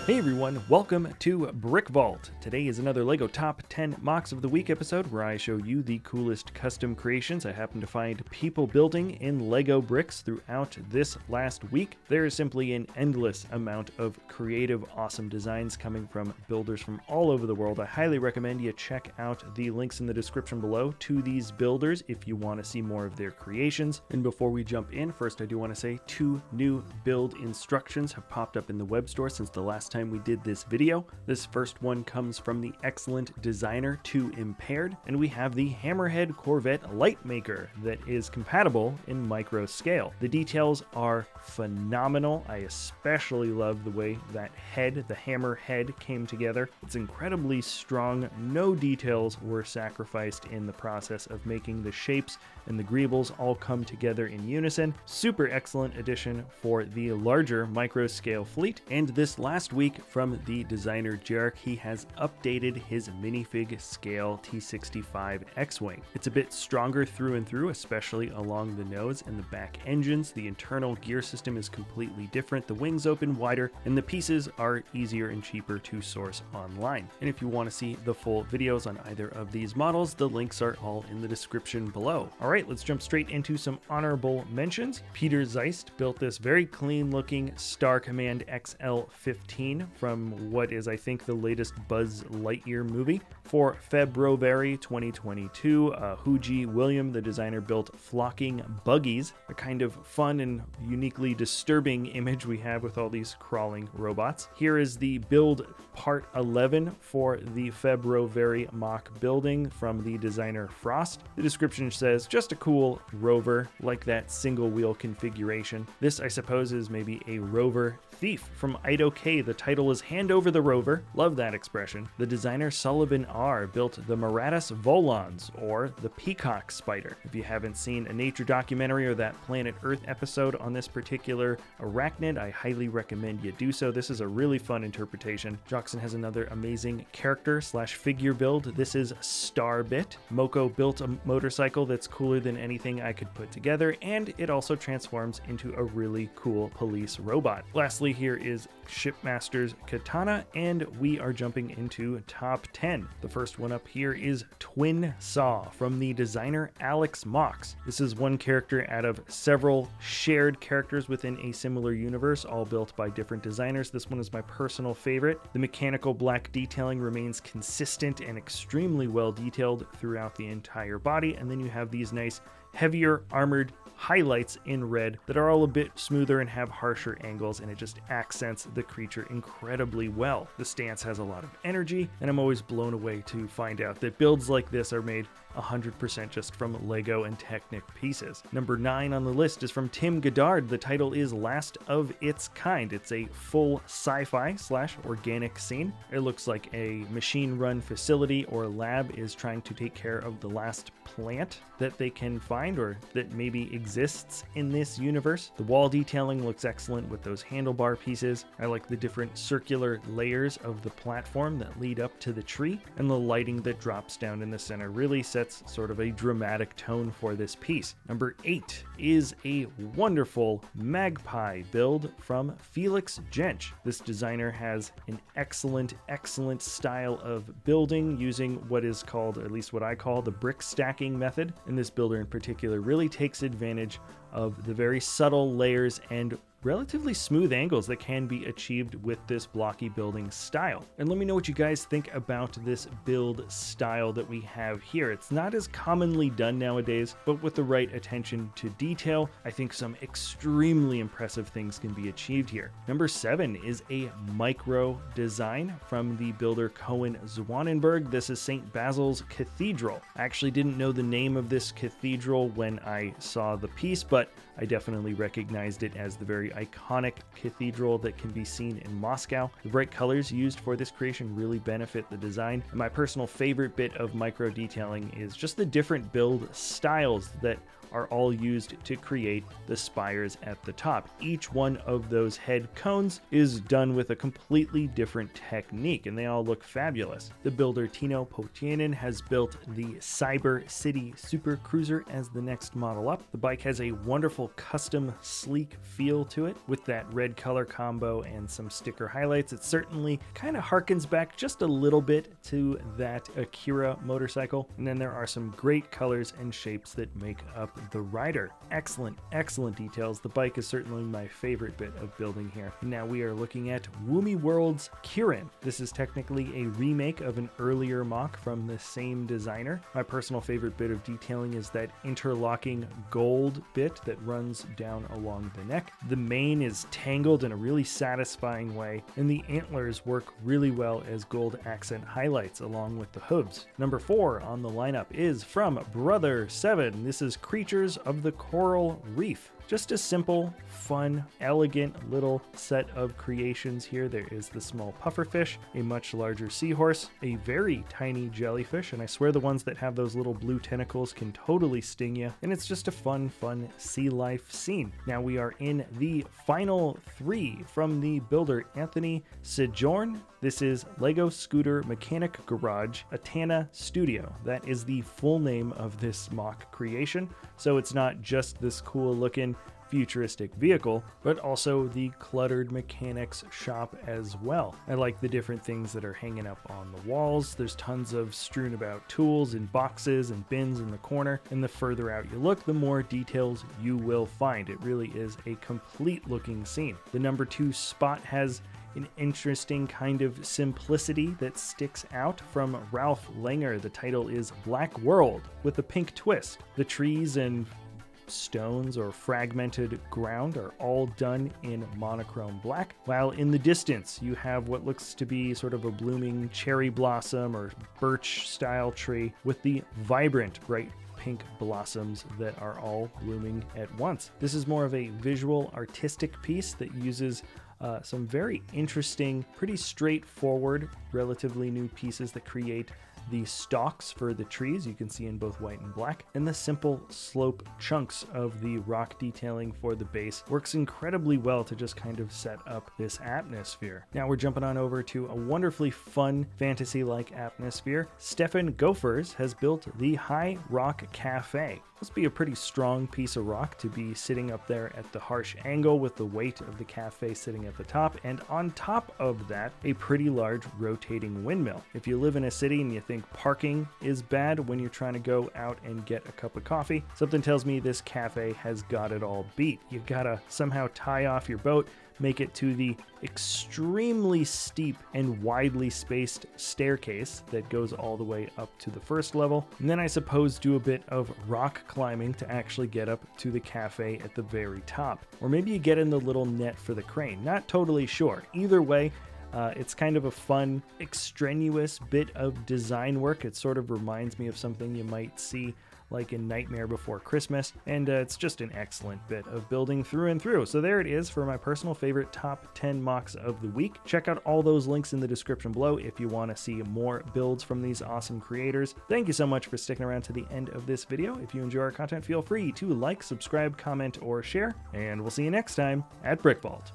Hey everyone, welcome to Brick Vault. Today is another LEGO Top 10 MOCs of the Week episode where I show you the coolest custom creations I happen to find people building in LEGO bricks throughout this last week. There is simply an endless amount of creative, awesome designs coming from builders from all over the world. I highly recommend you check out the links in the description below to these builders if you want to see more of their creations. And before we jump in, first I do want to say 2 new build instructions have popped up in the web store since the last time we did this video. This first one comes from the excellent designer to Impaired, and we have the Hammerhead Corvette Light Maker that is compatible in micro scale. The details are phenomenal. I especially love the way that head, the hammer head, came together. It's incredibly strong. No details were sacrificed in the process of making the shapes and the greebles all come together in unison. Super excellent addition for the larger micro scale fleet. And this last week from the designer Jaensch, he has updated his minifig scale T65 X-Wing. It's a bit stronger through and through, especially along the nose and the back engines. The internal gear system is completely different. The wings open wider and the pieces are easier and cheaper to source online. And if you want to see the full videos on either of these models, the links are all in the description below. All right, let's jump straight into some honorable mentions. Peter Zeist built this very clean looking Star Command XL-15 from what is, I think, the latest Buzz Lightyear movie. For February 2022, Huji William, the designer, built Flocking Buggies, a kind of fun and uniquely disturbing image we have with all these crawling robots. Here is the build part 11 for the February mock building from the designer Frost. The description says, just a cool rover, like that single wheel configuration. This, I suppose, is maybe a Rover Thief from Ido K. The title is Hand Over the Rover. Love that expression. The designer Sullivan R. built the Maratus Volans, or the Peacock Spider. If you haven't seen a nature documentary or that Planet Earth episode on this particular arachnid, I highly recommend you do so. This is a really fun interpretation. Joxon has another amazing character / figure build. This is Starbit. Moko built a motorcycle that's cooler than anything I could put together, and it also transforms into a really cool police robot. Lastly, here is Shipmaster's Katana, and we are jumping into top 10. The first one up here is Twin Saw from the designer Alex MOCs. This is one character out of several shared characters within a similar universe, all built by different designers. This one is my personal favorite. The mechanical black detailing remains consistent and extremely well detailed throughout the entire body, and then you have these nice heavier armored highlights in red that are all a bit smoother and have harsher angles, and it just accents the creature incredibly well. The stance has a lot of energy, and I'm always blown away to find out that builds like this are made 100% just from Lego and Technic pieces. Number 9 on the list is from Tim Goddard. The title is Last of Its Kind. It's a full sci-fi / organic scene. It looks like a machine-run facility or lab is trying to take care of the last plant that they can find or that maybe exists in this universe. The wall detailing looks excellent with those handlebar pieces. I like the different circular layers of the platform that lead up to the tree, and the lighting that drops down in the center really sets sort of a dramatic tone for this piece. Number 8 is a wonderful Magpie build from Felix Jaensch. This designer has an excellent style of building using what is called, or at least what I call, the brick stacking method. And this builder in particular really takes advantage of the very subtle layers and relatively smooth angles that can be achieved with this blocky building style. And let me know what you guys think about this build style that we have here. It's not as commonly done nowadays, but with the right attention to detail, I think some extremely impressive things can be achieved here. Number 7 is a micro design from the builder Koen Zwanaenburg. This is St. Basil's Cathedral. I actually didn't know the name of this cathedral when I saw the piece, but I definitely recognized it as the very iconic cathedral that can be seen in Moscow. The bright colors used for this creation really benefit the design, and my personal favorite bit of micro detailing is just the different build styles that are all used to create the spires at the top. Each one of those head cones is done with a completely different technique, and they all look fabulous. The builder Tino Poutianen has built the Cyber City Supercruiser as the next model up. The bike has a wonderful custom sleek feel to it with that red color combo and some sticker highlights. It certainly kind of harkens back just a little bit to that Akira motorcycle. And then there are some great colors and shapes that make up the rider. Excellent, excellent details. The bike is certainly my favorite bit of building here. Now we are looking at Woomy World's Kirin. This is technically a remake of an earlier MOC from the same designer. My personal favorite bit of detailing is that interlocking gold bit that runs down along the neck. The mane is tangled in a really satisfying way, and the antlers work really well as gold accent highlights along with the hooves. Number 4 on the lineup is from Brother 7. This is Creatures of the Coral Reef. Just a simple, fun, elegant little set of creations here. There is the small pufferfish, a much larger seahorse, a very tiny jellyfish, and I swear the ones that have those little blue tentacles can totally sting you, and it's just a fun sea life scene. Now we are in the final 3 from the builder Anthony SEJOURNE. This is Lego Scooter Mechanic Garage Atana Studio. That is the full name of this MOC creation, so it's not just this cool looking futuristic vehicle, but also the cluttered mechanics shop as well. I like the different things that are hanging up on the walls. There's tons of strewn about tools in boxes and bins in the corner, and the further out you look, the more details you will find. It really is a complete looking scene. The number 2 spot has an interesting kind of simplicity that sticks out from Ralf Langer. The title is Black World with a pink twist. The trees and stones or fragmented ground are all done in monochrome black, while in the distance you have what looks to be sort of a blooming cherry blossom or birch style tree with the vibrant bright pink blossoms that are all blooming at once. This is more of a visual artistic piece that uses some very interesting, pretty straightforward, relatively new pieces that create the stalks for the trees you can see in both white and black, and the simple slope chunks of the rock detailing for the base works incredibly well to just kind of set up this atmosphere. Now we're jumping on over to a wonderfully fun fantasy-like atmosphere. Stephan Gofers has built the High Rock Cafe. Must be a pretty strong piece of rock to be sitting up there at the harsh angle with the weight of the cafe sitting at the top, and on top of that, a pretty large rotating windmill. If you live in a city and you think parking is bad when you're trying to go out and get a cup of coffee, something tells me this cafe has got it all beat. You gotta somehow tie off your boat, make it to the extremely steep and widely spaced staircase that goes all the way up to the first level, and then I suppose do a bit of rock climbing to actually get up to the cafe at the very top. Or maybe you get in the little net for the crane. Not totally sure. Either way, it's kind of a fun, extraneous bit of design work. It sort of reminds me of something you might see like in Nightmare Before Christmas, and it's just an excellent bit of building through and through. So there it is for my personal favorite top 10 MOCs of the week. Check out all those links in the description below if you want to see more builds from these awesome creators. Thank you so much for sticking around to the end of this video. If you enjoy our content, feel free to like, subscribe, comment, or share, and we'll see you next time at Brick Vault.